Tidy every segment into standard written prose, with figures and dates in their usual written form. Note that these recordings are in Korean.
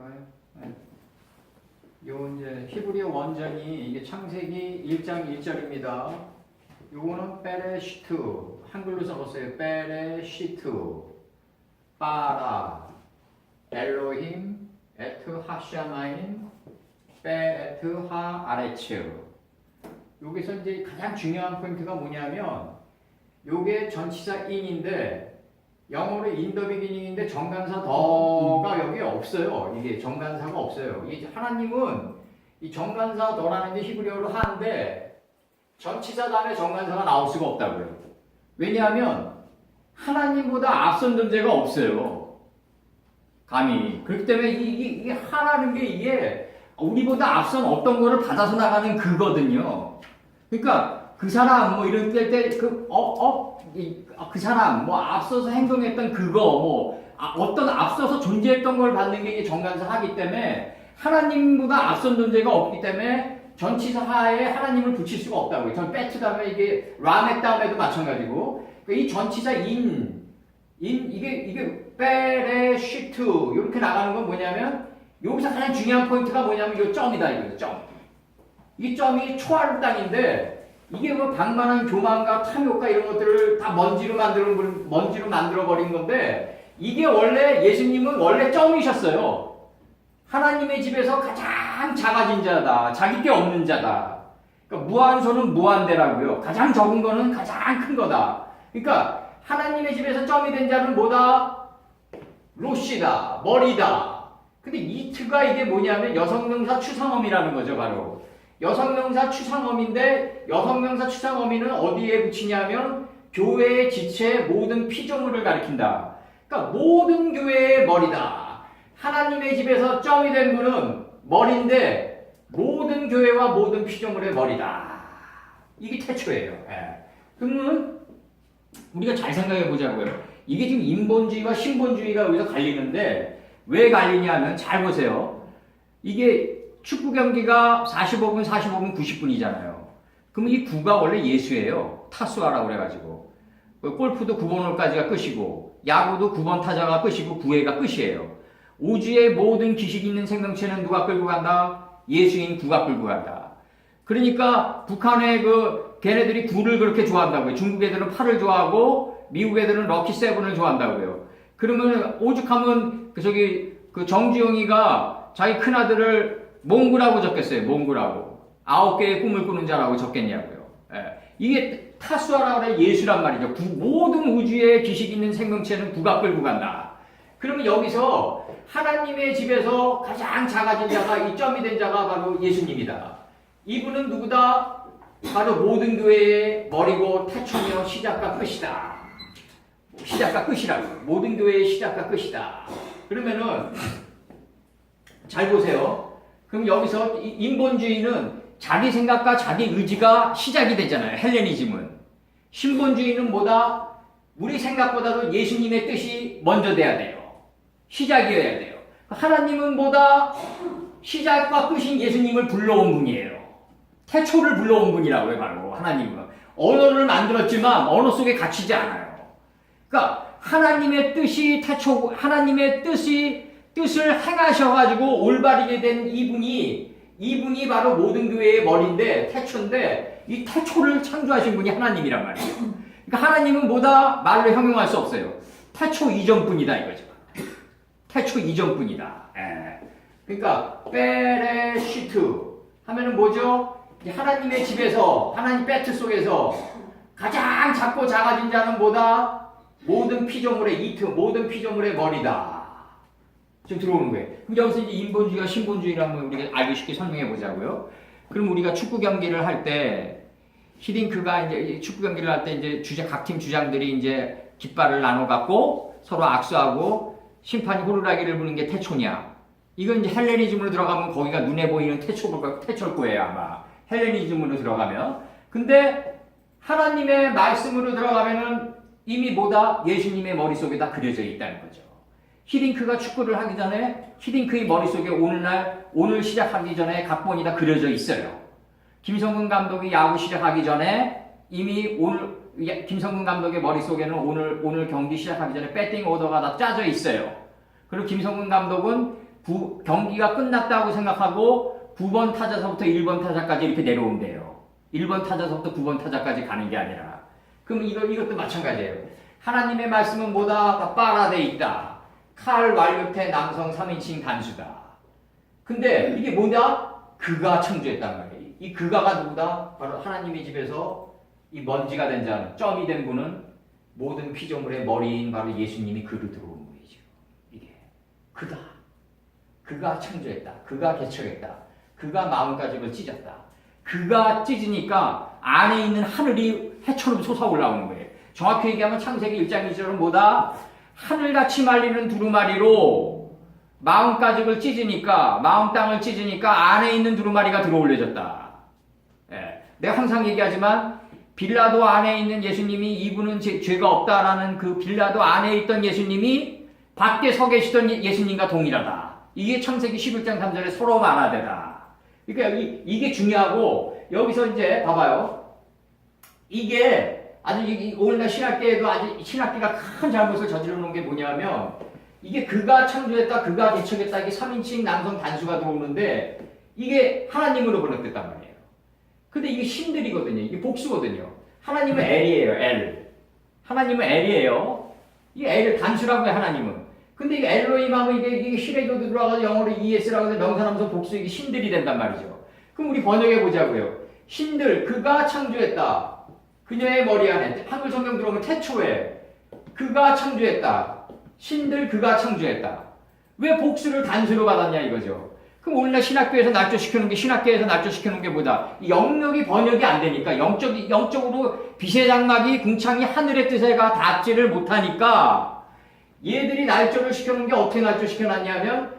가요. 네. 요 이제 히브리어 원전이 이게 창세기 1장 1절입니다. 요거는 베레시트 한글로 적었어요. 베레시트 빠라 엘로힘 에트 하샤마인 베에트 하 아레츠. 여기서 이제 가장 중요한 포인트가 뭐냐면 요게 전치사 in인데 영어로 in the beginning인데 정관사 더가 여기 없어요. 이게 정관사가 없어요. 이 하나님은 이 정관사 더라는 게 히브리어로 하는데 전치사 다음에 정관사가 나올 수가 없다고요. 왜냐하면 하나님보다 앞선 존재가 없어요. 감히. 그렇기 때문에 이게 하라는 게 이게 우리보다 앞선 어떤 거를 받아서 나가는 그거든요. 그러니까 그 사람 뭐 이런 그 사람 뭐 앞서서 행동했던 그거 어떤 앞서서 존재했던 걸 받는 게 이게 정관사 하기 때문에 하나님보다 앞선 존재가 없기 때문에 전치사 하에 하나님을 붙일 수가 없다고요. 전 배트 다음에 이게 라멕 다음에도 마찬가지고 이 전치사 이게 베레시트 이렇게 나가는 건 뭐냐면 여기서 가장 중요한 포인트가 뭐냐면 이 점이다 이거죠. 점. 이 점이 초하루 땅인데 이게 뭐 방만한 교만과 탐욕과 이런 것들을 다 먼지로 만들어 버린 건데 이게 원래 예수님은 원래 점이셨어요. 하나님의 집에서 가장 작아진 자다. 자기 게 없는 자다. 그러니까 무한소는 무한대라고요. 가장 적은 거는 가장 큰 거다. 그러니까 하나님의 집에서 점이 된 자는 뭐다? 로시다. 머리다. 근데 이트가 이게 뭐냐면 여성명사 추상어미라는 거죠. 바로. 여성명사 추상어미인데 여성명사 추상어미는 어디에 붙이냐면 교회의 지체 모든 피조물을 가리킨다. 그러니까 모든 교회의 머리다. 하나님의 집에서 점이 된 분은 머리인데 모든 교회와 모든 피조물의 머리다. 이게 태초예요. 예. 그러면 우리가 잘 생각해 보자고요. 이게 지금 인본주의와 신본주의가 여기서 갈리는데 왜 갈리냐면 잘 보세요. 이게 축구 경기가 45분, 90분이잖아요. 그럼 이 9가 원래 예수예요. 타수하라고 그래가지고. 골프도 9번 홀까지가 끝이고, 야구도 9번 타자가 끝이고, 9회가 끝이에요. 우주의 모든 기식 있는 생명체는 누가 끌고 간다? 예수인 9가 끌고 간다. 그러니까 북한의 걔네들이 9를 그렇게 좋아한다고요. 중국 애들은 8을 좋아하고, 미국 애들은 럭키 7을 좋아한다고요. 그러면 오죽하면 정주영이가 자기 큰아들을 몽구라고 적겠어요. 몽구라고. 9개의 꿈을 꾸는 자라고 적겠냐고요. 예. 이게 타수하라고 그래 예수란 말이죠. 모든 우주의 기식 있는 생명체는 9가 끌고 간다. 그러면 여기서 하나님의 집에서 가장 작아진 자가 이 점이 된 자가 바로 예수님이다. 이분은 누구다? 바로 모든 교회의 머리고 태초며 시작과 끝이다. 시작과 끝이라고. 모든 교회의 시작과 끝이다. 그러면은 잘 보세요. 그럼 여기서 인본주의는 자기 생각과 자기 의지가 시작이 되잖아요. 헬레니즘은. 신본주의는 뭐다? 우리 생각보다도 예수님의 뜻이 먼저 돼야 돼요. 시작이어야 돼요. 하나님은 뭐다? 시작과 끝인 예수님을 불러온 분이에요. 태초를 불러온 분이라고요. 바로 하나님은. 언어를 만들었지만 언어 속에 갇히지 않아요. 그러니까 하나님의 뜻이 태초, 하나님의 뜻을 행하셔가지고 올바르게 된 이분이 바로 모든 교회의 머리인데 태초인데 이 태초를 창조하신 분이 하나님이란 말이에요. 그러니까 하나님은 뭐다? 말로 형용할 수 없어요. 태초 이전뿐이다 이거죠. 태초 이전뿐이다. 예. 그러니까 베레시트 하면은 뭐죠? 하나님의 집에서 하나님 배트 속에서 가장 작고 작아진 자는 뭐다? 모든 피조물의 모든 피조물의 머리다. 지금 들어오는 거예요. 그럼 여기서 이제 인본주의와 신본주의를 한번 우리가 알기 쉽게 설명해 보자고요. 그럼 우리가 축구 경기를 할 때 히딩크가 이제 축구 경기를 할 때 이제 각 팀 주장들이 이제 깃발을 나눠 갖고 서로 악수하고 심판이 호루라기를 부는 게 태초냐? 이건 이제 헬레니즘으로 들어가면 거기가 눈에 보이는 태초일 거예요 아마. 헬레니즘으로 들어가면. 근데 하나님의 말씀으로 들어가면은 이미 뭐다? 예수님의 머릿속에 다 그려져 있다는 거죠. 히딩크가 축구를 하기 전에 히딩크의 머릿속에 오늘 시작하기 전에 각본이 다 그려져 있어요. 김성근 감독이 야구 시작하기 전에 이미 김성근 감독의 머릿속에는 오늘 경기 시작하기 전에 배팅 오더가 다 짜져 있어요. 그리고 김성근 감독은 경기가 끝났다고 생각하고 9번 타자서부터 1번 타자까지 이렇게 내려온대요. 1번 타자서부터 9번 타자까지 가는 게 아니라. 그럼 이것도 마찬가지예요. 하나님의 말씀은 뭐다? 빨아돼 있다. 칼 완료태 남성 3인칭 단수다. 근데 이게 뭐냐? 그가 창조했단 말이에요. 이 그가가 누구다? 바로 하나님의 집에서 이 먼지가 된 자는, 점이 된 분은 모든 피조물의 머리인 바로 예수님이 그로 들어온 분이죠. 이게 그가. 그가 창조했다. 그가 개척했다. 그가 마음가짐을 찢었다. 그가 찢으니까 안에 있는 하늘이 해처럼 솟아올라오는 거예요. 정확히 얘기하면 창세기 1장 2절은 뭐다? 하늘같이 말리는 두루마리로 마음가짐을 찢으니까, 마음 땅을 찢으니까 안에 있는 두루마리가 들어올려졌다. 예. 내가 항상 얘기하지만 빌라도 안에 있는 예수님이, 이분은 죄가 없다라는 그 빌라도 안에 있던 예수님이 밖에 서 계시던 예수님과 동일하다. 이게 창세기 11장 3절에 서로 만화되다. 그러니까 이게 중요하고, 여기서 이제 봐봐요. 이게 아주 오늘날 신학계에도 아주 신학계가 큰 잘못을 저질러 놓은 게 뭐냐면, 이게 그가 창조했다, 그가 개척했다, 이게 3인칭 남성 단수가 들어오는데 이게 하나님으로 번역됐단 말이에요. 근데 이게 신들이거든요. 이게 복수거든요. 하나님은 엘이에요. 엘. 하나님은 엘이에요. 이게 엘 단수라고 해요. 하나님은. 근데 이게 엘로힘 하면 이게 히레교도 들어가서 영어로 ES라고 해서 명사남성 복수, 이게 신들이 된단 말이죠. 그럼 우리 번역해 보자고요. 신들, 그가 창조했다. 그녀의 머리 안에, 한글 성경 들어오면 태초에 그가 창조했다. 신들 그가 창조했다. 왜 복수를 단수로 받았냐 이거죠. 그럼 오늘날 신학교에서 날조시켜놓은 게, 신학교에서 날조시켜놓은 게 뭐다? 영역이 번역이 안 되니까, 영적으로 빛의 장막이 궁창이 하늘의 뜻에가 닿지를 못하니까 얘들이 날조를 시켜놓은 게 어떻게 날조시켜놨냐면,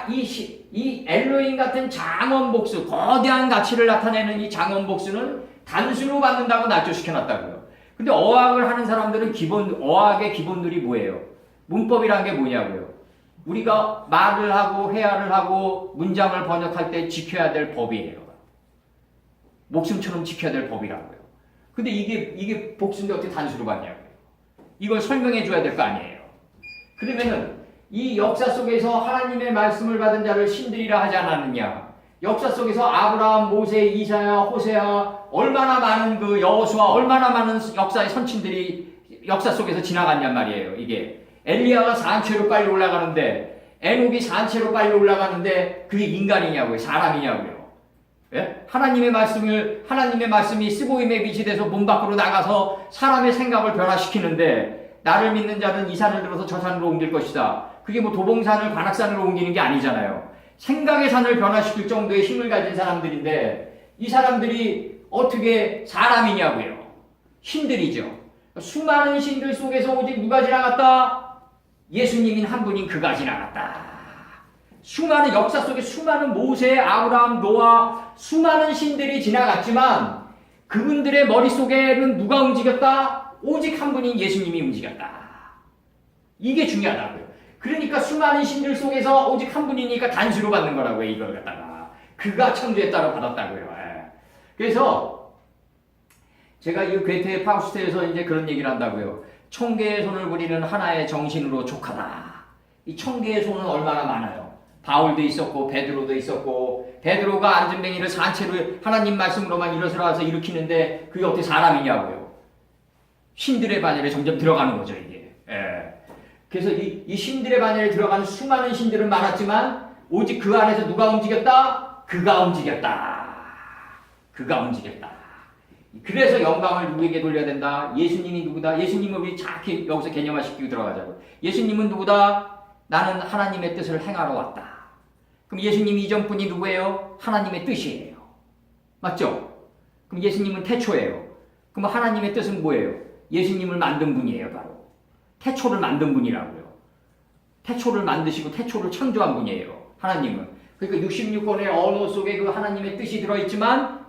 이 엘로힘 같은 장원 복수, 거대한 가치를 나타내는 이 장원 복수는 단수로 받는다고 날조시켜놨다고요. 근데 어학을 하는 사람들은 어학의 기본들이 뭐예요? 문법이란 게 뭐냐고요? 우리가 말을 하고 회화를 하고 문장을 번역할 때 지켜야 될 법이에요. 목숨처럼 지켜야 될 법이라고요. 근데 이게 복수인데 어떻게 단수로 받냐고요? 이걸 설명해 줘야 될 거 아니에요. 그러면은 이 역사 속에서 하나님의 말씀을 받은 자를 신들이라 하지 않았느냐? 역사 속에서 아브라함, 모세, 이사야, 호세아, 얼마나 많은 그 여호수아, 얼마나 많은 역사의 선친들이 역사 속에서 지나갔냔 말이에요. 이게 엘리야가 산채로 빨리 올라가는데, 에녹이 산채로 빨리 올라가는데 그게 인간이냐고요? 사람이냐고요? 예? 하나님의 말씀이 쓰고임에 빛이 돼서 몸 밖으로 나가서 사람의 생각을 변화시키는데, 나를 믿는 자는 이 산을 들어서 저 산으로 옮길 것이다. 그게 뭐 도봉산을 관악산으로 옮기는 게 아니잖아요. 생각의 산을 변화시킬 정도의 힘을 가진 사람들인데, 이 사람들이 어떻게 사람이냐고요? 신들이죠. 수많은 신들 속에서 오직 누가 지나갔다? 예수님인 한 분인 그가 지나갔다. 수많은 역사 속에 수많은 모세, 아브라함, 노아, 수많은 신들이 지나갔지만 그분들의 머릿속에는 누가 움직였다? 오직 한 분인 예수님이 움직였다. 이게 중요하다고요. 그러니까 수많은 신들 속에서 오직 한 분이니까 단수로 받는 거라고요. 이걸 갖다가 그가 창조했다고 받았다고요. 그래서 제가 이 괴테 파우스트에서 이제 그런 얘기를 한다고요. 천개의 손을 부리는 하나의 정신으로 족하다. 이 천개의 손은 얼마나 많아요. 바울도 있었고 베드로도 있었고, 베드로가 안전뱅이를 산채로 하나님 말씀으로만 일어서서 일으키는데 그게 어떻게 사람이냐고요. 신들의 반열에 점점 들어가는 거죠, 이게. 예. 그래서 이 신들의 반열에 들어가는 수많은 신들은 많았지만 오직 그 안에서 누가 움직였다? 그가 움직였다. 그가 움직였다. 그래서 영광을 누구에게 돌려야 된다? 예수님이 누구다? 예수님을 우리 정확히 여기서 개념화시키고 들어가자고. 예수님은 누구다? 나는 하나님의 뜻을 행하러 왔다. 그럼 예수님 이전 분이 누구예요? 하나님의 뜻이에요. 맞죠? 그럼 예수님은 태초예요. 그럼 하나님의 뜻은 뭐예요? 예수님을 만든 분이에요, 바로. 태초를 만든 분이라고요. 태초를 만드시고 태초를 창조한 분이에요, 하나님은. 그러니까 66권의 언어 속에 그 하나님의 뜻이 들어있지만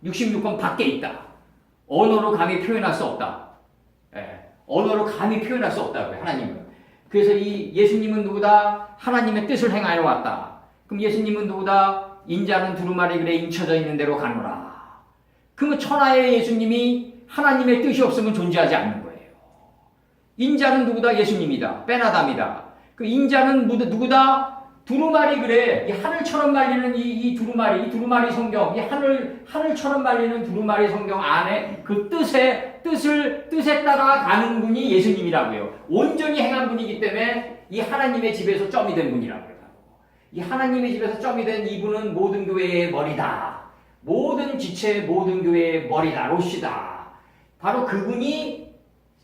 66권 밖에 있다. 언어로 감히 표현할 수 없다. 예. 언어로 감히 표현할 수 없다고요, 하나님은. 그래서 이 예수님은 누구다? 하나님의 뜻을 행하여 왔다. 그럼 예수님은 누구다? 인자는 두루마리 글에 인쳐져 있는 대로 가노라. 그러면 천하의 예수님이 하나님의 뜻이 없으면 존재하지 않는 거예요. 인자는 누구다? 예수님이다. 베나담이다. 그 인자는 누구다? 두루마리 그래. 이 하늘처럼 말리는 이 두루마리 성경, 이 하늘처럼 말리는 두루마리 성경 안에 그 뜻에 따라 가는 분이 예수님이라고요. 온전히 행한 분이기 때문에 이 하나님의 집에서 점이 된 분이라고요. 이 하나님의 집에서 점이 된 이분은 모든 교회의 머리다. 모든 지체, 모든 교회의 머리다. 롯이다. 바로 그분이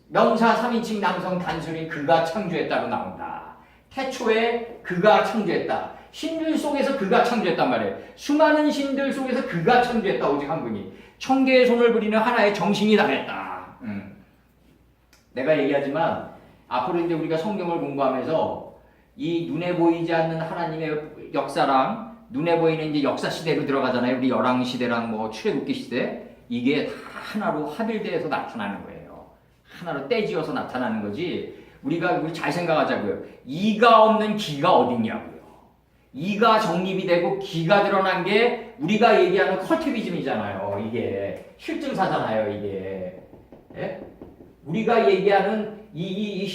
명사 3인칭 남성 단순히 그가 창조했다고 나온다. 태초에 그가 창조했다. 신들 속에서 그가 창조했단 말이에요. 수많은 신들 속에서 그가 창조했다. 오직 한 분이. 천개의 손을 부리는 하나의 정신이 당했다. 내가 얘기하지만 앞으로 이제 우리가 성경을 공부하면서 이 눈에 보이지 않는 하나님의 역사랑 눈에 보이는 이제 역사 시대로 들어가잖아요. 우리 열왕 시대랑 뭐 출애굽기 시대. 이게 다 하나로 합일돼서 나타나는 거예요. 하나로 떼지어서 나타나는 거지. 우리 잘 생각하자고요. 이가 없는 기가 어딨냐고요. 이가 정립이 되고 기가 드러난 게 우리가 얘기하는 컬티비즘이잖아요. 이게 실증사잖아요. 이게 예? 우리가 얘기하는 이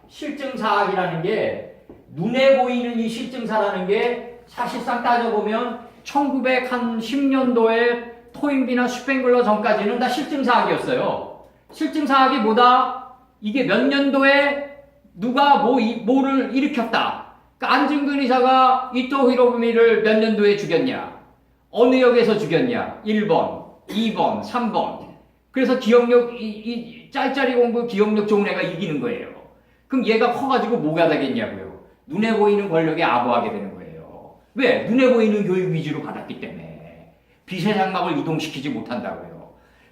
실증사학이라는 게 눈에 보이는 이 실증사라는 게 사실상 따져보면 1910년도에 토인비나 슈팽글러 전까지는 다 실증사학이었어요. 실증사학이 뭐다? 이게 몇 년도에 누가 뭐를 일으켰다. 그러니까 안중근 의사가 이토 히로부미를 몇 년도에 죽였냐? 어느 역에서 죽였냐? 1번, 2번, 3번. 그래서 기억력, 이 짤짤이 공부 기억력 좋은 애가 이기는 거예요. 그럼 얘가 커가지고 뭐가 되겠냐고요? 눈에 보이는 권력에 아부하게 되는 거예요. 왜? 눈에 보이는 교육 위주로 받았기 때문에. 빛의 장막을 이동시키지 못한다고요.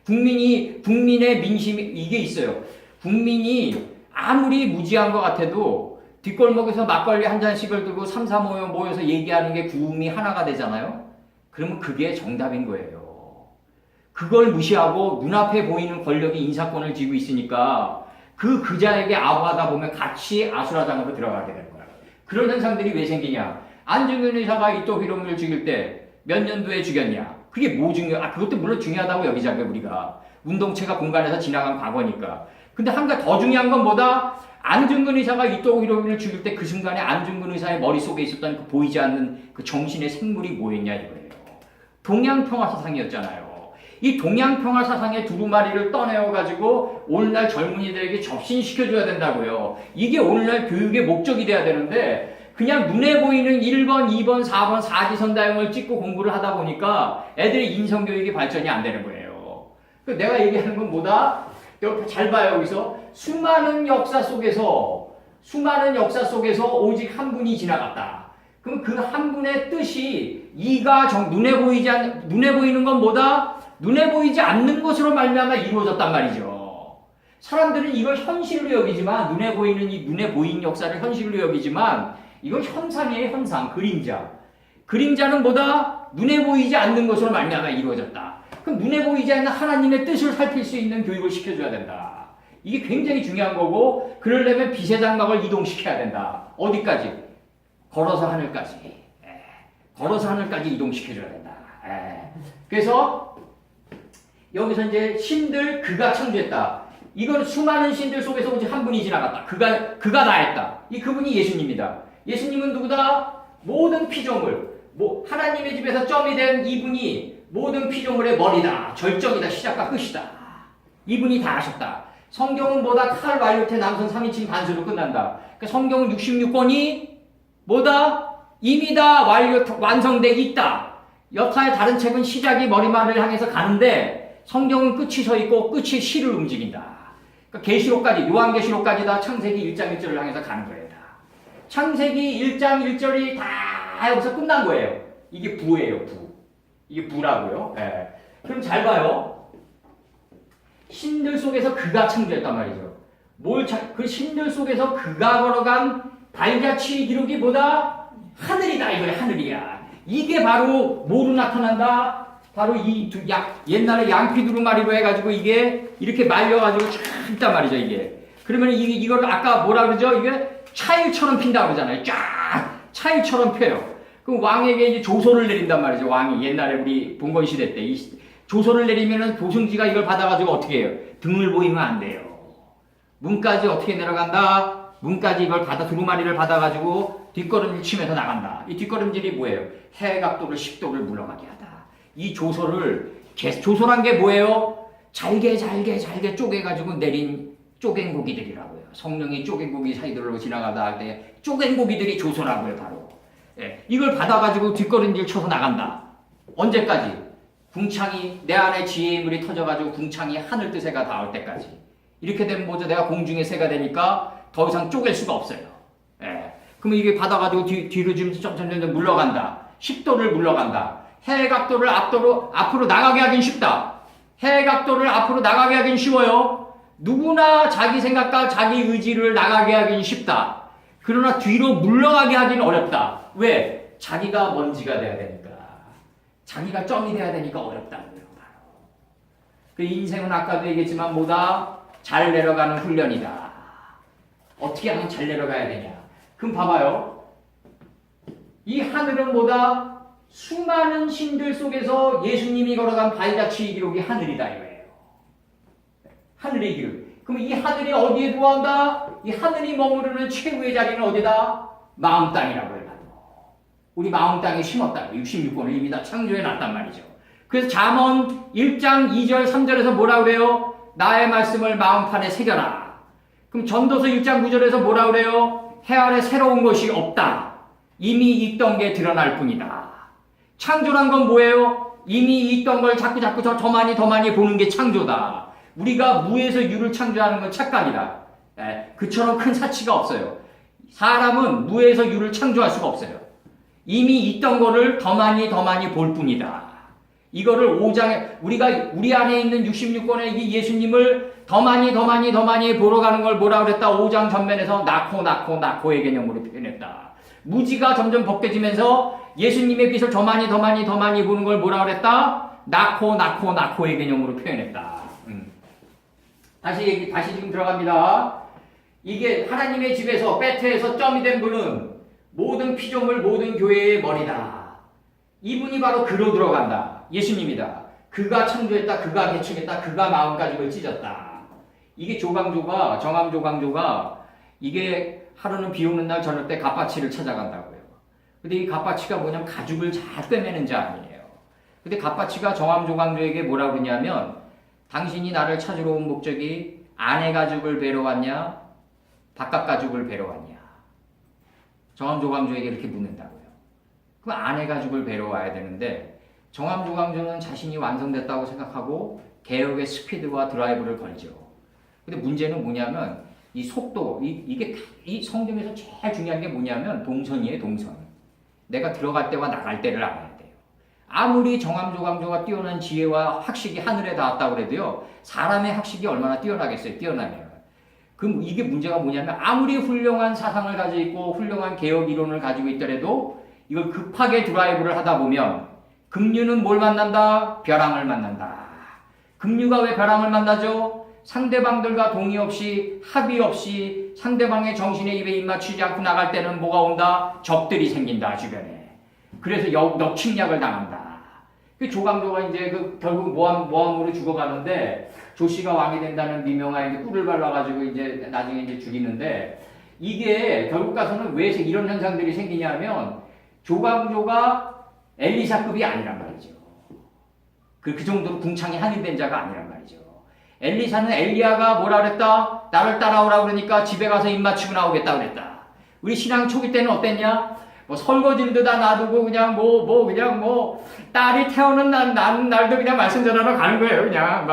국민의 민심이, 이게 있어요. 국민이 아무리 무지한 것 같아도 뒷골목에서 막걸리 한 잔씩을 들고 3, 4 모여서 얘기하는 게 구음이 하나가 되잖아요? 그러면 그게 정답인 거예요. 그걸 무시하고 눈앞에 보이는 권력이 인사권을 쥐고 있으니까 그자에게 아부하다 보면 같이 아수라장으로 들어가게 되는 거야. 그런 현상들이 왜 생기냐? 안중근 의사가 이토 히로부미를 죽일 때 몇 년도에 죽였냐? 그게 뭐 그것도 물론 중요하다고 여기자고요, 우리가. 운동체가 공간에서 지나간 과거니까. 근데 한 가지 더 중요한 건 뭐다? 안중근 의사가 이토 히로부미를 죽일 때 그 순간에 안중근 의사의 머릿속에 있었던 그 보이지 않는 그 정신의 생물이 뭐였냐 이거예요. 동양평화사상이었잖아요. 이 동양평화사상의 두루마리를 떠내어가지고 오늘날 젊은이들에게 접신시켜줘야 된다고요. 이게 오늘날 교육의 목적이 돼야 되는데 그냥 눈에 보이는 1번, 2번, 4번 사지선다형을 찍고 공부를 하다 보니까 애들의 인성교육이 발전이 안 되는 거예요. 내가 얘기하는 건 뭐다? 잘 봐요. 여기서 수많은 역사 속에서 오직 한 분이 지나갔다. 그럼 그 한 분의 뜻이 눈에 보이는 건 뭐다? 눈에 보이지 않는 것으로 말미암아 이루어졌단 말이죠. 사람들은 이걸 현실로 여기지만 눈에 보이는 역사를 현실로 여기지만 이건 현상이에요. 현상, 그림자. 그림자는 뭐다? 눈에 보이지 않는 것으로 말미암아 이루어졌다. 그럼 눈에 보이지 않는 하나님의 뜻을 살필 수 있는 교육을 시켜줘야 된다. 이게 굉장히 중요한 거고 그러려면 빛의 장막을 이동시켜야 된다. 어디까지? 걸어서 하늘까지. 걸어서 하늘까지 이동시켜줘야 된다. 그래서 여기서 이제 신들 그가 창조했다. 이건 수많은 신들 속에서 오직 한 분이 지나갔다. 그가 다 했다. 그분이 예수님이다. 예수님은 누구다? 모든 피조물, 하나님의 집에서 점이 된 이분이 모든 피조물의 머리다. 절정이다. 시작과 끝이다. 이분이 다 하셨다. 성경은 뭐다? 칼 완료태 남성 3인칭 단수로 끝난다. 그러니까 성경은 66권이 뭐다? 이미 다 완성되기 있다. 여타의 다른 책은 시작이 머리말을 향해서 가는데 성경은 끝이 서 있고 끝이 실을 움직인다. 그러니까 계시록까지, 요한계시록까지 다 창세기 1장 1절을 향해서 가는 거예요. 다. 창세기 1장 1절이 다 여기서 끝난 거예요. 이게 부예요, 부. 이게 부라고요. 그럼 잘 봐요. 신들 속에서 그가 창조했단 말이죠. 그 신들 속에서 그가 걸어간 발자취 기록이 뭐다? 하늘이다. 이거야, 하늘이야. 이게 바로 뭐로 나타난다? 바로 옛날에 양피두루마리로 해가지고 이게 이렇게 말려가지고 쫙 있단 말이죠, 이게. 그러면 이걸 아까 뭐라 그러죠? 이게 차일처럼 핀다고 그러잖아요. 쫙! 차일처럼 펴요. 그럼 왕에게 이제 조소를 내린단 말이죠, 왕이. 옛날에 우리 봉건시대 때. 조소를 내리면은 도승지가 이걸 받아가지고 어떻게 해요? 등을 보이면 안 돼요. 문까지 어떻게 내려간다? 문까지 이걸 받아 두루마리를 받아가지고 뒷걸음질 치면서 나간다. 이 뒷걸음질이 뭐예요? 해각도를 10도를 물러가게 하다. 이 조소란 게 뭐예요? 잘게 쪼개가지고 내린 쪼갠 고기들이라고요. 성령이 쪼갠 고기 사이들로 지나가다 할 때 쪼갠 고기들이 조소라고요, 바로. 예, 이걸 받아가지고 뒷걸음질 쳐서 나간다. 언제까지? 궁창이 내 안에 지혜의 물이 터져가지고 궁창이 하늘 뜻에가 닿을 때까지. 이렇게 되면 뭐죠? 내가 공중의 새가 되니까 더 이상 쪼갤 수가 없어요. 예. 그러면 이게 받아가지고 뒤로 좀 점점 물러간다. 10도를 물러간다. 해각도를 앞으로 나가게 하긴 쉽다. 해각도를 앞으로 나가게 하긴 쉬워요. 누구나 자기 생각과 자기 의지를 나가게 하긴 쉽다. 그러나 뒤로 물러가게 하긴 어렵다. 왜? 자기가 먼지가 돼야 되니까. 자기가 점이 돼야 되니까 어렵다는 거예요. 바로. 그 인생은 아까도 얘기했지만 뭐다? 잘 내려가는 훈련이다. 어떻게 하면 잘 내려가야 되냐? 그럼 봐봐요. 이 하늘은 뭐다? 수많은 신들 속에서 예수님이 걸어간 발자취 기록이 하늘이다 이거예요. 하늘의 기록. 그럼 이 하늘이 어디에 도한다? 이 하늘이 머무르는 최고의 자리는 어디다? 마음 땅이라고 해요. 우리 마음 땅에 심었다고 66권을 이미 다 창조해 놨단 말이죠. 그래서 잠언 1장 2절 3절에서 뭐라 그래요? 나의 말씀을 마음판에 새겨라. 그럼 전도서 1장 9절에서 뭐라 그래요? 해 아래 새로운 것이 없다. 이미 있던 게 드러날 뿐이다. 창조란 건 뭐예요? 이미 있던 걸 자꾸 더 많이 보는 게 창조다. 우리가 무에서 유를 창조하는 건 착각이다. 그처럼 큰 사치가 없어요. 사람은 무에서 유를 창조할 수가 없어요. 이미 있던 거를 더 많이 볼 뿐이다. 이거를 5장에 우리 안에 있는 66권의 이 예수님을 더 많이 보러 가는 걸 뭐라 그랬다? 5장 전면에서 나코의 개념으로 표현했다. 무지가 점점 벗겨지면서 예수님의 빛을 더 많이 보는 걸 뭐라 그랬다? 나코의 개념으로 표현했다. 다시 지금 들어갑니다. 이게 하나님의 집에서 베트에서 점이 된 분은 모든 피조물 모든 교회의 머리다. 이분이 바로 그로 들어간다. 예수님이다. 그가 창조했다. 그가 개척했다. 그가 마음가짐을 찢었다. 이게 정암조광조가 이게 하루는 비 오는 날 저녁 때 갓바치를 찾아간다고요. 근데 이 갓바치가 뭐냐면 가죽을 잘 꿰매는 자아니에요. 근데 갓바치가 정암조광조에게 뭐라고 그러냐면 당신이 나를 찾으러 온 목적이 안의 가죽을 베러 왔냐? 바깥 가죽을 베러 왔냐? 정암조광조에게 이렇게 묻는다고요. 그럼 안의 가죽을 베러 와야 되는데 정암조광조는 자신이 완성됐다고 생각하고 개혁의 스피드와 드라이브를 걸죠. 근데 문제는 뭐냐면 이 속도, 이 성경에서 제일 중요한 게 뭐냐면 동선이에요, 동선. 내가 들어갈 때와 나갈 때를 알아야 돼요. 아무리 정암조광조가 뛰어난 지혜와 학식이 하늘에 닿았다고 그래도요, 사람의 학식이 얼마나 뛰어나겠어요, 뛰어나면. 그럼 이게 문제가 뭐냐면 아무리 훌륭한 사상을 가지고 있고 훌륭한 개혁 이론을 가지고 있더라도 이걸 급하게 드라이브를 하다 보면 급류는 뭘 만난다? 벼랑을 만난다. 급류가 왜 벼랑을 만나죠? 상대방들과 동의 없이 합의 없이 상대방의 정신에 입에 입맞추지 않고 나갈 때는 뭐가 온다? 적들이 생긴다 주변에. 그래서 역침략을 당한다. 그 조광조가 이제 결국 모함으로 죽어가는데 조씨가 왕이 된다는 미명하에 꿀을 발라가지고 이제 나중에 이제 죽이는데 이게 결국 가서는 왜 이런 현상들이 생기냐면 조광조가 엘리사급이 아니란 말이죠. 그 정도로 궁창이 한인된 자가 아니란 말이죠. 엘리사는 엘리야가 뭐라 그랬다? 나를 따라오라 그러니까 집에 가서 입 맞추고 나오겠다 그랬다. 우리 신앙 초기 때는 어땠냐? 뭐 설거지도 다 놔두고 그냥 딸이 태어난 날도 그냥 말씀 전하러 가는 거예요. 그냥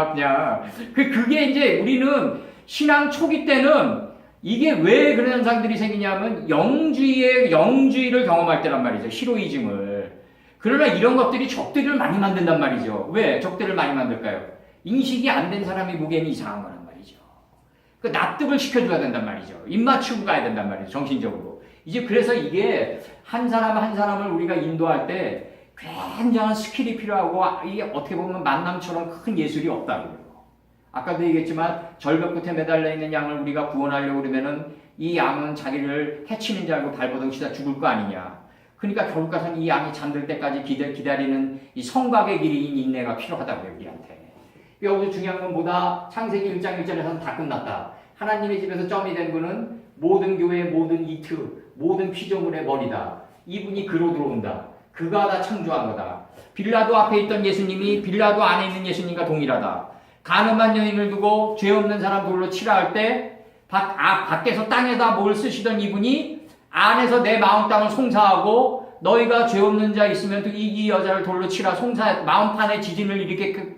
그게 이제 우리는 신앙 초기 때는 이게 왜 그런 현상들이 생기냐면 영주의를 경험할 때란 말이죠. 히로이즘을. 그러나 이런 것들이 적들을 많이 만든단 말이죠. 왜 적들을 많이 만들까요? 인식이 안 된 사람이 보기에는 이상한 거란 말이죠. 그 납득을 시켜줘야 된단 말이죠. 입 맞추고 가야 된단 말이죠. 정신적으로. 이제 그래서 이게 한 사람을 우리가 인도할 때 굉장한 스킬이 필요하고 이게 어떻게 보면 만남처럼 큰 예술이 없다고요. 아까도 얘기했지만 절벽 끝에 매달려 있는 양을 우리가 구원하려고 그러면은 이 양은 자기를 해치는 줄 알고 발버둥 치다 죽을 거 아니냐. 그러니까 결국 가서는 이 양이 잠들 때까지 기다리는 이 성곽의 길인 인내가 필요하다고요, 우리한테. 여기서 중요한 건 뭐다? 창세기 1장 1절에서는 다 끝났다. 하나님의 집에서 점이 된 분은 모든 교회, 모든 이트, 모든 피조물의 머리다. 이분이 그로 들어온다. 그가 다 창조한 거다. 빌라도 앞에 있던 예수님이 빌라도 안에 있는 예수님과 동일하다. 가늠한 여인을 두고 죄 없는 사람 돌로 치라 할 때 밖에서 땅에다 뭘 쓰시던 이분이 안에서 내 마음 땅을 송사하고 너희가 죄 없는 자 있으면 이 여자를 돌로 치라 마음판에 지진을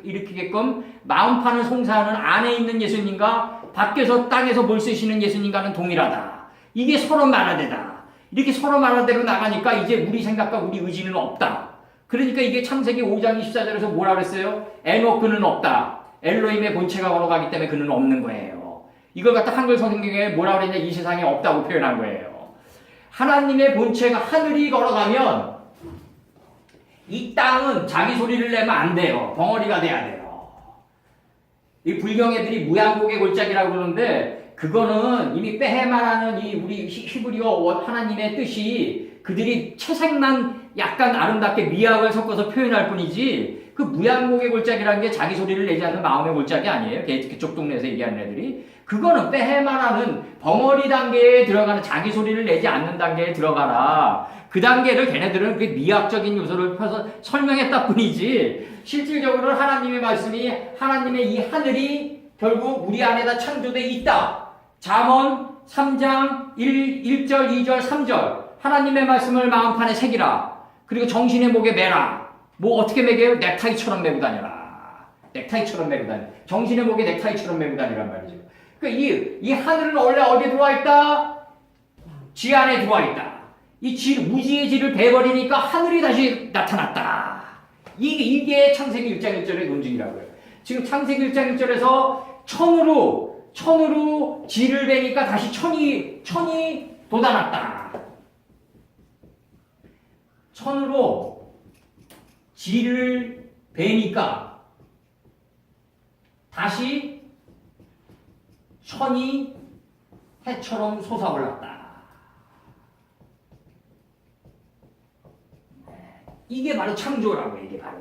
일으키게끔 마음판을 송사하는 안에 있는 예수님과 밖에서 땅에서 뭘 쓰시는 예수님과는 동일하다. 이게 서로 말하대다. 이렇게 서로 말하대로 나가니까 이제 우리 생각과 우리 의지는 없다. 그러니까 이게 창세기 5장 24절에서 뭐라 그랬어요? 에노크는 없다. 엘로힘의 본체가 걸어가기 때문에 그는 없는 거예요. 이걸 갖다 한글 성경에 뭐라 그랬냐? 이 세상에 없다고 표현한 거예요. 하나님의 본체가 하늘이 걸어가면 이 땅은 자기 소리를 내면 안 돼요. 벙어리가 돼야 돼요. 이 불경 애들이 무양곡의 골짜기라고 그러는데 그거는 이미 빼해만하는 이 우리 히브리어 하나님의 뜻이 그들이 채색만 약간 아름답게 미학을 섞어서 표현할 뿐이지 그 무양곡의 골짜기라는 게 자기 소리를 내지 않는 마음의 골짜기 아니에요. 그쪽 동네에서 얘기하는 애들이. 그거는 빼해만하는 벙어리 단계에 들어가는 자기 소리를 내지 않는 단계에 들어가라. 그 단계를 걔네들은 그 미학적인 요소를 펴서 설명했다 뿐이지 실질적으로 하나님의 말씀이 하나님의 이 하늘이 결국 우리 안에다 창조되어 있다. 잠언 3장 1절, 2절, 3절 하나님의 말씀을 마음판에 새기라. 그리고 정신의 목에 매라. 뭐 어떻게 매겨요? 넥타이처럼 매고 다녀라. 넥타이처럼 매고 다녀라. 정신의 목에 넥타이처럼 매고 다니란 말이죠. 그러니까 이 하늘은 원래 어디에 들어와 있다? 지 안에 들어와 있다. 무지의 지를 베버리니까 하늘이 다시 나타났다. 이게 창세기 1장 1절의 논증이라고요. 지금 창세기 1장 1절에서 천으로 지를 베니까 다시 천이 돋아났다. 천으로 지를 베니까 다시 천이 해처럼 솟아올랐다. 이게 바로 창조라고 이게 바로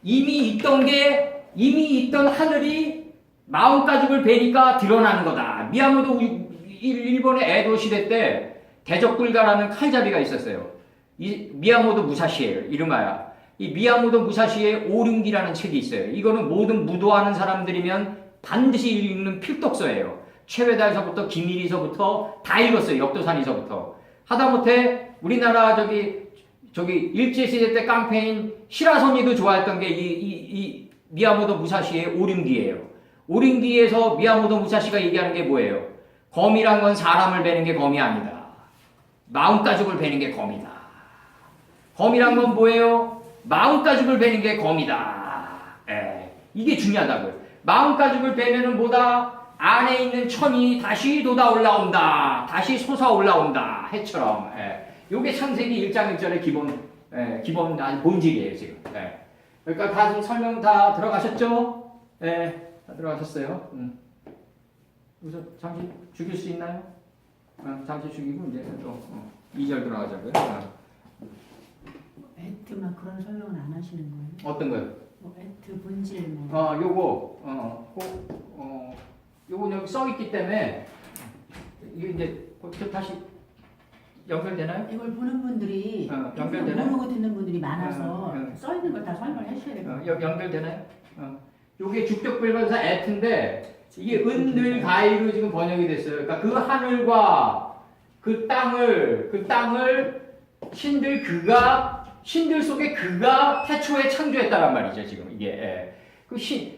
이미 있던 하늘이 마음가짐을 베니까 드러나는 거다. 미야모도 일본의 에도 시대 때 대적불가라는 칼잡이가 있었어요. 이 미야모도 무사시예요. 이름하여 이 미야모도 무사시의 오륜기라는 책이 있어요. 이거는 모든 무도하는 사람들이면 반드시 읽는 필독서예요. 최회달서부터 김일이서부터 다 읽었어요. 역도산이서부터. 하다못해 우리나라 저기 일제시대 때 깡패인 시라소니도 좋아했던 게 이 미야모도 무사시의 오륜기예요. 오륜기에서 미야모도 무사시가 얘기하는 게 뭐예요? 검이란 건 사람을 베는 게 검이 아니다. 마음가짐을 베는 게 검이다. 검이란 건 뭐예요? 마음가짐을 베는 게 검이다. 이게 중요하다고요. 마음가짐을 베면은 뭐다? 안에 있는 천이 다시 돋아 올라온다. 다시 솟아 올라온다. 해처럼. 요게 창세기 1장 1절의 기본 본질이에요, 지금. 그러니까 다 설명 다 들어가셨죠? 다 들어가셨어요. 그래서 잠시 죽일 수 있나요? 잠시 죽이고 이제 또 2절 들어가자고요. 에트만 그런 설명은 안 하시는 거예요? 어떤 거요? 뭐 에트 본질 뭐. 요거 여기 써 있기 때문에 이게 이제 다시 연결되나요? 이걸 보는 분들이 연결되나요? 모르고 듣는 분들이 많아서 써 있는 걸 다 설명해 주셔야 돼요. 연결되나요? 요게 주격불변사 에트인데 이게 은늘 가이로 지금 번역이 됐어요. 그러니까 그 하늘과 그 땅을 신들 속에 그가 태초에 창조했다란 말이죠. 지금 이게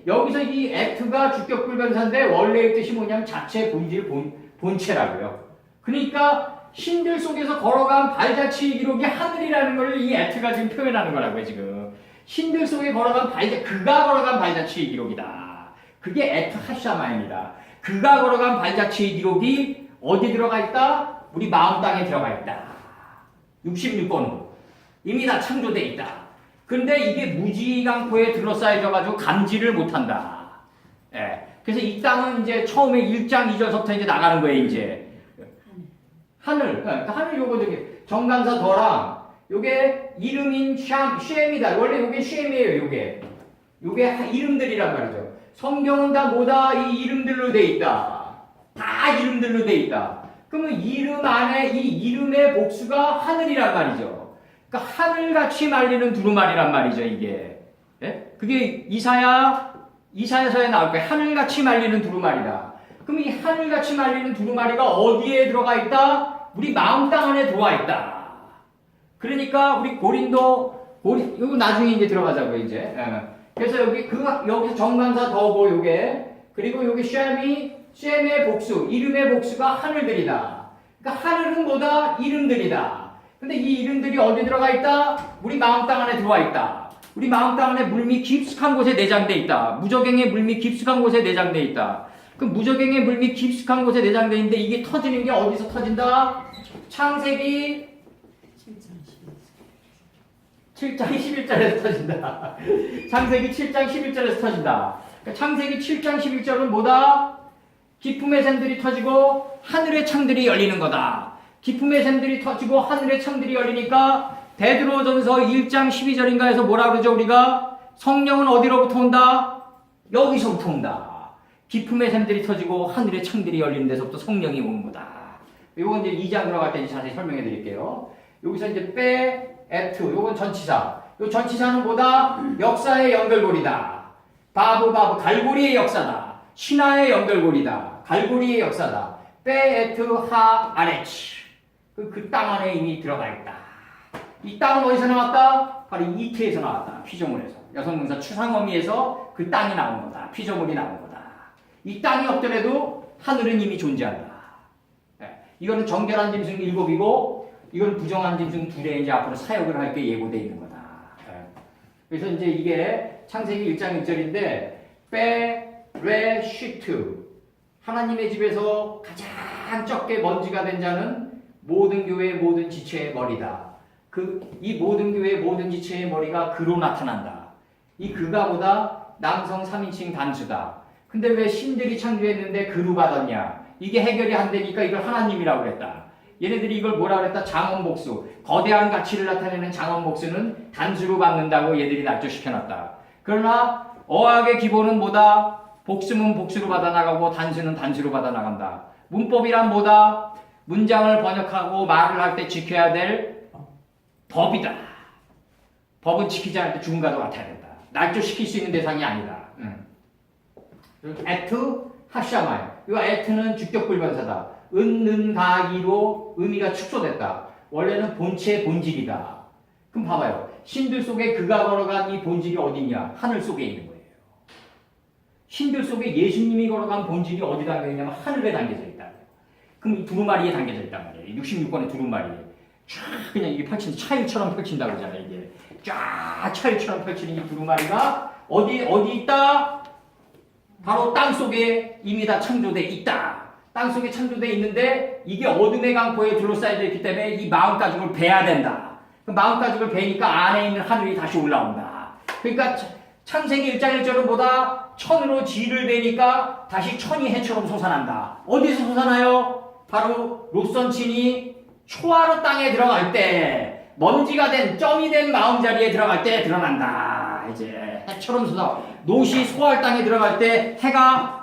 여기서 이 에트가 주격불변사인데 원래의 뜻이 뭐냐면 자체 본질 본체라고요. 그러니까 신들 속에서 걸어간 발자취 기록이 하늘이라는 걸 이 에트가 지금 표현하는 거라고요. 지금 신들 속에 그가 걸어간 발자취 기록이다. 그게 에트 하샤마입니다. 그가 걸어간 발자취 기록이 어디 들어가 있다? 우리 마음 땅에 들어가 있다. 66번으로 이미 다 창조되어 있다. 근데 이게 무지강포에 둘러싸여져가지고 감지를 못한다. 그래서 이 땅은 이제 처음에 1장 2절부터 이제 나가는 거예요. 이제 하늘, 하늘 요거 저기 정강사 더랑 요게 이름인 쉔입니다. 원래 요게 쉔이에요. 요게 이름들이란 말이죠. 성경은 다 뭐다? 이 이름들로 돼 있다. 다 이름들로 돼 있다. 그러면 이름 안에 이 이름의 복수가 하늘이란 말이죠. 그러니까 하늘같이 말리는 두루마리란 말이죠, 이게. 예? 그게 이사야서에 나올 거예요. 하늘같이 말리는 두루마리다. 그럼 이 하늘같이 말리는 두루마리가 어디에 들어가 있다? 우리 마음 땅 안에 들어와 있다. 그러니까 우리 이거 나중에 이제 들어가자고요, 이제. 예. 그래서 여기서 정관사 더고 요게, 그리고 요게 셈의 복수, 이름의 복수가 하늘들이다. 그러니까 하늘은 뭐다? 이름들이다. 근데 이 이름들이 어디 들어가 있다? 우리 마음 땅 안에 들어와 있다. 우리 마음 땅 안에 물미 깊숙한 곳에 내장돼 있다. 무적행의 물미 깊숙한 곳에 내장돼 있다. 그 무적행의 물미 깊숙한 곳에 내장돼 있는데 이게 터지는 게 어디서 터진다? 창세기 7장 11절에서 터진다. 창세기 7장 11절에서 터진다. 그러니까 창세기 7장 11절은 뭐다? 기품의 샘들이 터지고 하늘의 창들이 열리는 거다. 기품의 샘들이 터지고 하늘의 창들이 열리니까 베드로전서 1장 12절인가에서 뭐라 그러죠? 우리가 성령은 어디로부터 온다? 여기서부터 온다. 기품의 샘들이 터지고 하늘의 창들이 열리는 데서부터 성령이 오는 거다. 이건 이제 2장 들어갈 때 자세히 설명해 드릴게요. 여기서 이제 에트, 요건 전치사. 요 전치사는 뭐다? 역사의 연결고리다. 바브, 갈고리의 역사다. 신화의 연결고리다. 갈고리의 역사다. 에트, 아레치. 그 땅 안에 이미 들어가 있다. 이 땅은 어디서 나왔다? 바로 이트에서 나왔다. 피조물에서. 여성문사 추상어미에서 그 땅이 나온 거다. 피조물이 나온 거다. 이 땅이 없더라도 하늘은 이미 존재한다. 네. 이거는 정결한 짐승 7이고, 이건 부정한 짐승 2에 이제 앞으로 사역을 할 게 예고되어 있는 거다. 그래서 이제 이게 창세기 1장 1절인데, 베레시트. 하나님의 집에서 가장 적게 먼지가 된 자는 모든 교회의 모든 지체의 머리다. 이 모든 교회의 모든 지체의 머리가 그로 나타난다. 이 그가 보다 남성 3인칭 단수다. 근데 왜 신들이 창조했는데 그로 받았냐? 이게 해결이 안 되니까 이걸 하나님이라고 그랬다. 얘네들이 이걸 뭐라 그랬다? 장엄복수. 거대한 가치를 나타내는 장엄복수는 단수로 받는다고 얘들이 낙조시켜놨다. 그러나 어학의 기본은 뭐다? 복수는 복수로 받아나가고 단수는 단수로 받아나간다. 문법이란 뭐다? 문장을 번역하고 말을 할 때 지켜야 될 법이다. 법은 지키지 않을 때 죽음과도 같아야 된다. 낙조시킬 수 있는 대상이 아니다. 에트 하샤마이. 이 에트는 주격불변사다. 은가기로 의미가 축소됐다. 원래는 본체의 본질이다. 그럼 봐봐요. 신들 속에 그가 걸어간 이 본질이 어디냐? 하늘 속에 있는 거예요. 신들 속에 예수님이 걸어간 본질이 어디 담겨 있냐면 하늘에 담겨져 있다. 그럼 이 두루마리에 담겨져 있단 말이에요. 66권의 두루마리에. 쫙 그냥 이게 차일처럼 펼친다고 그러잖아요. 이게 쫙 차일처럼 펼치는 이 두루마리가 어디 있다? 바로 땅 속에 이미 다 창조돼 있다. 땅 속에 창조돼 있는데 이게 어둠의 강포에 둘러싸여져 있기 때문에 이 마음가짐을 베야 된다. 그 마음가짐을 베니까 안에 있는 하늘이 다시 올라온다. 그러니까 창세기 1장 1절은 뭐다? 천으로 지를 베니까 다시 천이 해처럼 솟아난다. 어디서 솟아나요? 바로 롯선친이 초하루 땅에 들어갈 때 먼지가 된 점이 된 마음자리에 들어갈 때 드러난다. 이제 해처럼 솟아. 롯이 소할 땅에 들어갈 때 해가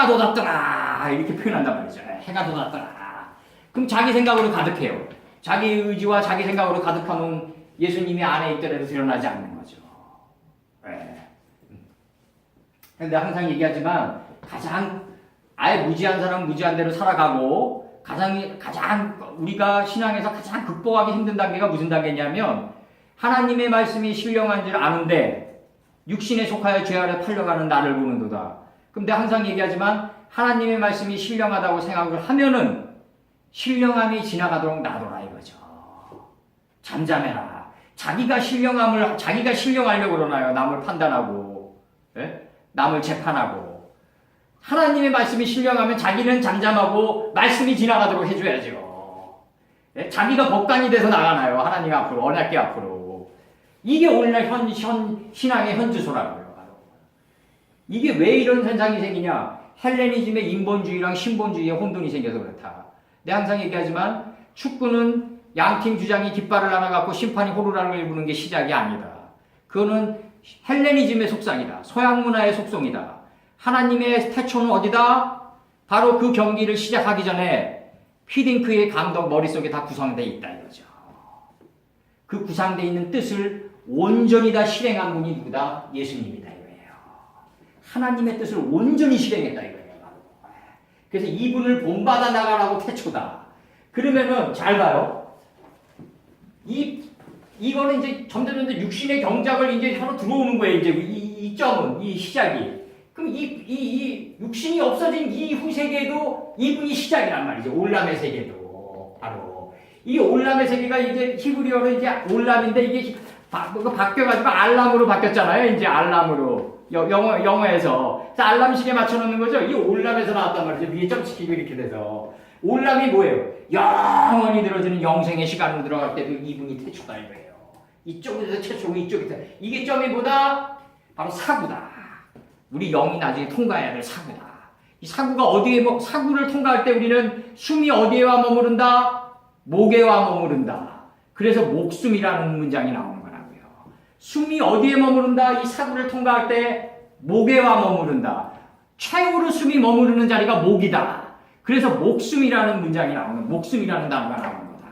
돋았더라. 이렇게 표현한단 말이죠. 해가 돋았더라. 그럼 자기 생각으로 가득해요. 자기 의지와 자기 생각으로 가득한 예수님이 안에 있더라도 드러나지 않는 거죠. 근데 항상 얘기하지만 가장 아예 무지한 사람은 무지한 대로 살아가고 가장 우리가 신앙에서 가장 극복하기 힘든 단계가 무슨 단계냐면 하나님의 말씀이 신령한 줄 아는데 육신에 속하여 죄 아래 팔려가는 나를 보는도다. 그럼 내가 항상 얘기하지만 하나님의 말씀이 신령하다고 생각을 하면은 신령함이 지나가도록 놔둬라 이거죠. 잠잠해라. 자기가 신령하려고 그러나요? 남을 판단하고, 남을 재판하고. 하나님의 말씀이 신령하면 자기는 잠잠하고 말씀이 지나가도록 해줘야죠. 자기가 법관이 돼서 나가나요? 하나님 앞으로, 언약궤 앞으로. 이게 오늘날 신앙의 현주소라고요. 이게 왜 이런 현상이 생기냐? 헬레니즘의 인본주의랑 신본주의의 혼돈이 생겨서 그렇다. 내가 항상 얘기하지만 축구는 양팀 주장이 깃발을 하나 갖고 심판이 호루라기를 부는 게 시작이 아니다. 그거는 헬레니즘의 속상이다. 서양 문화의 속성이다. 하나님의 태초는 어디다? 바로 그 경기를 시작하기 전에 히딩크의 감독 머릿속에 다 구성되어 있다 이거죠. 그 구상되어 있는 뜻을 온전히 다 실행한 분이 누구다? 예수님이다 이거예요. 하나님의 뜻을 온전히 실행했다 이거예요. 그래서 이분을 본받아 나가라고 태초다. 그러면은 잘 봐요. 이거는 이제 점점 육신의 경작을 이제 하러 들어오는 거예요. 이제 이 점은 이 시작이. 그럼 이 육신이 없어진 이 후 세계도 이분이 시작이란 말이죠. 올람의 세계도 바로 이 올람의 세계가 이제 히브리어로 이제 올람인데 이게 바뀌어가지고 알람으로 바뀌었잖아요. 이제 알람으로 영어에서 알람식에 맞춰놓는 거죠. 이 올람에서 나왔단 말이죠. 위에 점치키고 이렇게 돼서 올람이 뭐예요? 영원히 들어지는 영생의 시간으로 들어갈 때도 이분이 태초다 이거예요. 이쪽에서 최초고 이쪽에서 이게 점이 뭐다? 바로 사구다. 우리 영이 나중에 통과해야 될 사구다. 이 사구가 어디에 사구를 통과할 때 우리는 숨이 어디에 와 머무른다? 목에 와 머무른다. 그래서 목숨이라는 문장이 나오는 거라고요. 숨이 어디에 머무른다? 이 사구를 통과할 때 목에 와 머무른다. 최후로 숨이 머무르는 자리가 목이다. 그래서 목숨이라는 문장이 나오는, 목숨이라는 단어가 나오는 거다.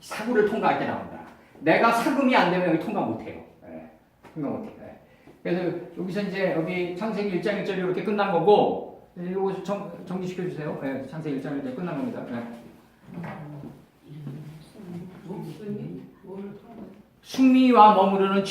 사구를 통과할 때 나온다. 내가 사금이 안 되면 여기 통과 못 해요. 통과 못 해요. 그래서 여기서 이제 여기 창세기 1장 1절이 이렇게 끝난 거고, 이거 정리시켜 주세요. 창세기 1장 1절 끝난 겁니다. 숙미와 머무르는